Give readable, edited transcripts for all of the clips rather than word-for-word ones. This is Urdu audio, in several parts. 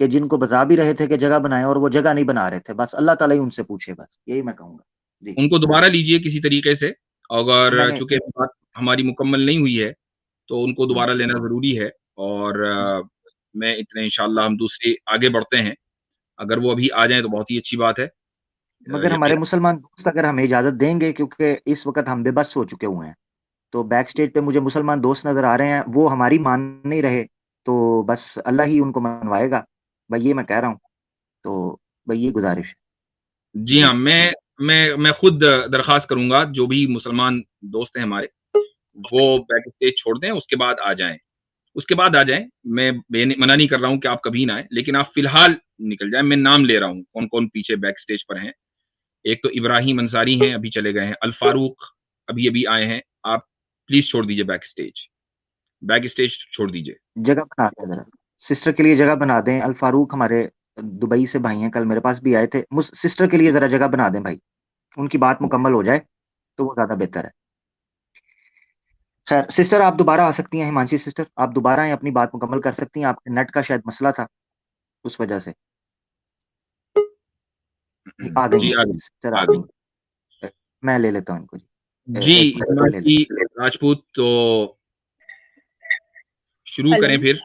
کہ جن کو بتا بھی رہے تھے کہ جگہ بنائیں اور وہ جگہ نہیں بنا رہے تھے، بس اللہ تعالیٰ ہی ان سے پوچھے، بس یہی میں کہوں گا جی۔ ان کو دوبارہ لیجئے کسی طریقے سے، میں اگر نے چونکہ بات ہماری مکمل نہیں ہوئی ہے تو ان کو دوبارہ لینا ضروری ہے، اور میں اتنے انشاءاللہ ہم دوسرے آگے بڑھتے ہیں، اگر وہ ابھی آ جائیں تو بہت ہی اچھی بات ہے۔ مگر ہمارے یقین مسلمان دوست اگر ہمیں اجازت دیں گے، کیونکہ اس وقت ہم بے بس ہو چکے ہوئے ہیں، تو بیک سٹیج پہ مجھے مسلمان دوست نظر آ رہے ہیں، وہ ہماری مان نہیں رہے، تو بس اللہ ہی ان کو منوائے گا بھائی، یہ میں کہہ رہا ہوں، تو بھائی یہ گزارش ہے جی جی۔ ہاں، میں خود درخواست کروں گا جو بھی مسلمان دوست ہیں ہمارے، وہ بیک اسٹیج چھوڑ دیں، اس کے بعد آ جائیں، اس کے بعد آ جائیں۔ میں منع نہیں کر رہا ہوں کہ آپ کبھی نہ آئیں، لیکن آپ فی الحال نکل جائیں۔ میں نام لے رہا ہوں کون کون پیچھے بیک اسٹیج پر ہیں۔ ایک تو ابراہیم انصاری ہیں، ابھی چلے گئے ہیں۔ الفاروق ابھی آئے ہیں۔ آپ پلیز چھوڑ دیجئے بیک اسٹیج چھوڑ دیجئے۔ جگہ بنا دیں ذرا، سسٹر کے لیے جگہ بنا دیں۔ الفاروق ہمارے دبئی سے بھائی ہیں، کل میرے پاس بھی آئے تھے، سسٹر کے لیے ذرا جگہ بنا دیں بھائی، ان کی بات مکمل ہو جائے تو وہ زیادہ بہتر ہے۔ خیر سسٹر آپ دوبارہ آ سکتی ہیں، ہمانشی سسٹر آپ دوبارہ ہیں، اپنی بات مکمل کر سکتی ہیں، آپ کے نیٹ کا شاید مسئلہ تھا اس وجہ سے آ گئی جی ہیں سسٹر، آ گئی ہیں۔ میں لے لیتا ہوں ان کو جی، جی ایک منٹ لے ہمانشی لیتا راجپوت، تو شروع ہلو، کریں پھر۔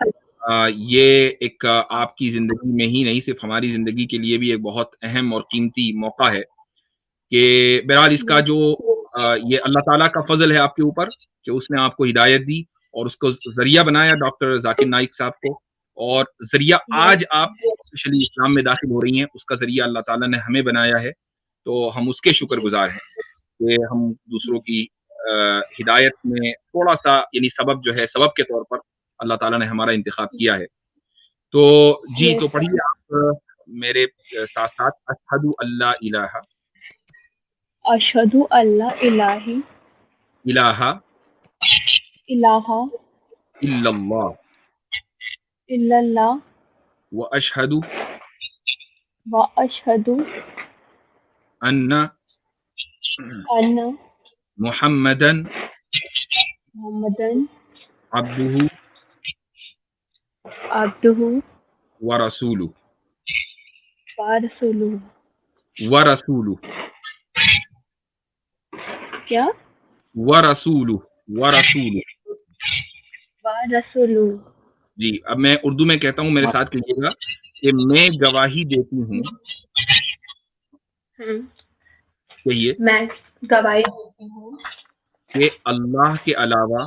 یہ ایک آپ کی زندگی میں ہی نہیں، صرف ہماری زندگی کے لیے بھی ایک بہت اہم اور قیمتی موقع ہے کہ بہرحال اس کا جو یہ اللہ تعالیٰ کا فضل ہے آپ کے اوپر کہ اس نے آپ کو ہدایت دی اور اس کو ذریعہ بنایا ڈاکٹر ذاکر نائک صاحب کو، اور ذریعہ آج آپ اسپیشلی اسلام میں داخل ہو رہی ہیں، اس کا ذریعہ اللہ تعالیٰ نے ہمیں بنایا ہے، تو ہم اس کے شکر گزار ہیں کہ ہم دوسروں کی ہدایت میں تھوڑا سا، یعنی سبب جو ہے، سبب کے طور پر اللہ تعالیٰ نے ہمارا انتخاب کیا ہے۔ تو جی، تو پڑھیے آپ میرے ساتھ ساتھ، اشہد اللہ الہ اشہد اللہ الہ الہ الہ الا اللہ الا اللہ واشہد و اشہد ان ان محمدن محمدن عبدہ عبدہ ورسولہ ورسولہ۔ ورسولہ کیا؟ ورسولہ ورسولہ ورسولہ۔ جی، اب میں اردو میں کہتا ہوں، میرے ساتھ کہیے گا کہ میں گواہی دیتی ہوں، کہیے میں گواہی دیتی ہوں کہ اللہ کے علاوہ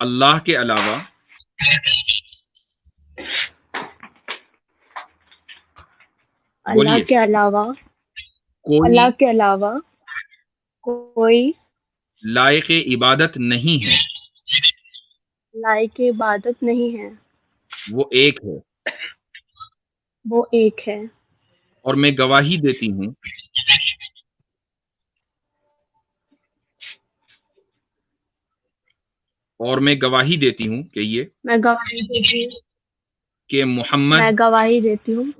اللہ بولیے کے علاوہ کوئی اللہ کے علاوہ کوئی لائق عبادت نہیں ہے، لائق عبادت نہیں ہے، وہ ایک ہے، وہ ایک ہے، اور میں گواہی دیتی ہوں کہیے میں گواہی دیتی ہوں کہ محمد میں گواہی دیتی ہوں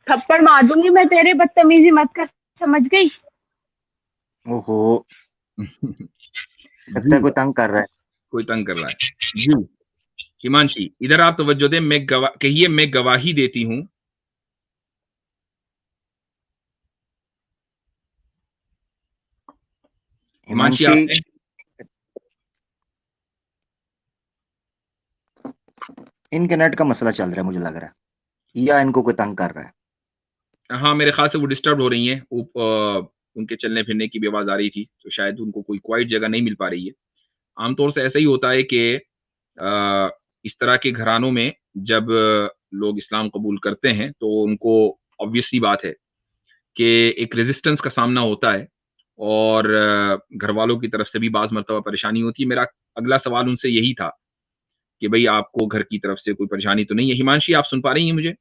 تھپڑ مار دوں گی میں تیرے، بدتمیزی مت کر، سمجھ گئی؟ اوہو لگتا ہے کوئی تنگ کر رہا ہے۔ کوئی تنگ کر رہا ہے جی۔ ہمانشی ادھر آپ توجہ دیں، کہیے میں گواہی دیتی ہوں ہمانشی آپ نے ان کے نیٹ کا مسئلہ چل رہا ہے مجھے لگ رہا ہے، یا ان کو کوئی تنگ کر رہا ہے۔ ہاں میرے خیال سے وہ ڈسٹرب ہو رہی ہیں، ان کے چلنے پھرنے کی بھی آواز آ رہی تھی، تو شاید ان کو کوئی کوائٹ جگہ نہیں مل پا رہی ہے۔ عام طور سے ایسا ہی ہوتا ہے کہ اس طرح کے گھرانوں میں جب لوگ اسلام قبول کرتے ہیں تو ان کو obviously بات ہے کہ ایک ریزسٹنس کا سامنا ہوتا ہے، اور گھر والوں کی طرف سے بھی بعض مرتبہ پریشانی ہوتی ہے۔ میرا اگلا سوال ان سے یہی تھا کہ بھئی آپ کو گھر کی طرف سے کوئی پریشانی تو نہیں ہے؟ ہمانشی آپ سن پا رہی ہیں مجھے؟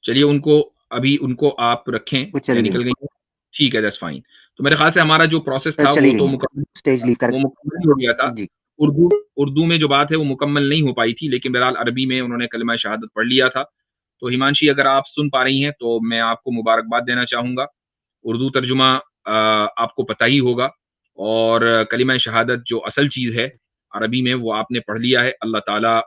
چلیے ان کو آپ رکھیں، وہ یا چلی نکل گئی، گئی ہیں؟ ٹھیک ہے، دیٹس فائن۔ تو میرے خیال سے ہمارا جو پروسیس تھا چلی وہ تو گئی ہیں، اسٹیج لیو کر مکمل ہی ہو گیا تھا۔ جی۔ اردو میں جو بات ہے وہ مکمل نہیں ہو پائی تھی، لیکن بہرحال عربی میں انہوں نے کلمہ شہادت پڑھ لیا تھا۔ تو ہمانشی اگر آپ سن پا رہی ہیں تو میں آپ کو مبارکباد دینا چاہوں گا۔ اردو ترجمہ آپ کو پتہ ہی ہوگا، اور کلمہ شہادت جو اصل چیز ہے عربی میں وہ آپ نے پڑھ لیا ہے۔ اللہ تعالیٰ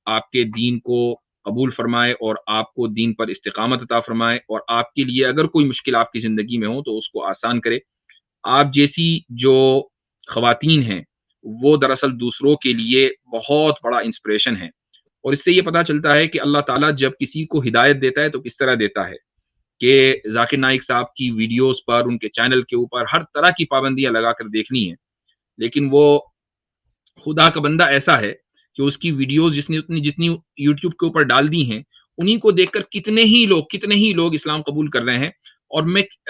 آپ کے دین کو قبول فرمائے اور آپ کو دین پر استقامت عطا فرمائے، اور آپ کے لیے اگر کوئی مشکل آپ کی زندگی میں ہو تو اس کو آسان کرے۔ آپ جیسی جو خواتین ہیں وہ دراصل دوسروں کے لیے بہت بڑا انسپریشن ہے، اور اس سے یہ پتہ چلتا ہے کہ اللہ تعالیٰ جب کسی کو ہدایت دیتا ہے تو کس طرح دیتا ہے، کہ ذاکر نائک صاحب کی ویڈیوز پر، ان کے چینل کے اوپر ہر طرح کی پابندیاں لگا کر دیکھنی ہیں، لیکن وہ خدا کا بندہ ایسا ہے کہ اس کی ویڈیوز جتنی یوٹیوب کے اوپر ڈال دی ہیں، انہی کو دیکھ کر کتنے ہی لوگ اسلام قبول کر رہے ہیں۔ اور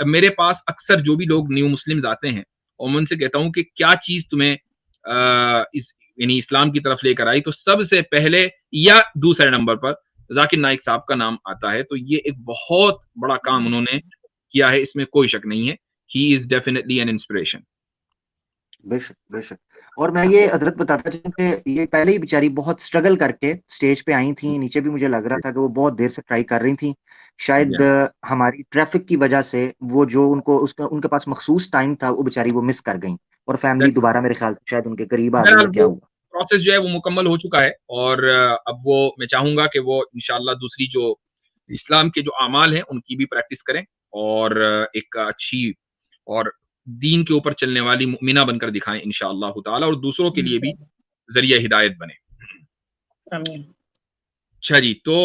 میرے پاس اکثر جو بھی لوگ نیو مسلمز آتے ہیں اور میں ان سے کہتا ہوں کہ کیا چیز تمہیں یعنی اسلام کی طرف لے کر آئی، تو سب سے پہلے یا دوسرے نمبر پر ذاکر نائک صاحب کا نام آتا ہے۔ تو یہ ایک بہت بڑا کام انہوں نے کیا ہے، اس میں کوئی شک نہیں ہے۔ ہی از ڈیفینیٹلی این انسپریشن۔ بے شک بے شک۔ اور میں یہ حضرت بتاتا چلوں کہ یہ پہلے ہی بیچاری بہت سٹرگل کر کے سٹیج پہ آئی تھیں، نیچے بھی مجھے لگ رہا تھا کہ وہ بہت دیر سے ٹرائی کر رہی تھیں، شاید ہماری ٹریفک کی وجہ سے وہ جو ان کے پاس مخصوص ٹائم تھا وہ بیچاری وہ مس کر گئیں، اور فیملی دوبارہ میرے خیال سے شاید ان کے قریب آ گئی یا کیا ہوا۔ پروسیس جو ہے وہ مکمل ہو چکا ہے، اور اب وہ میں چاہوں گا کہ وہ انشاءاللہ دوسری جو اسلام کے جو اعمال ہیں ان کی بھی پریکٹس کریں، اور ایک اچھی اور دین کے اوپر چلنے والی مؤمنہ بن کر دکھائیں انشاءاللہ تعالی، اور دوسروں کے لیے بھی ذریعہ ہدایت بنے۔ آمین۔ اچھا جی، تو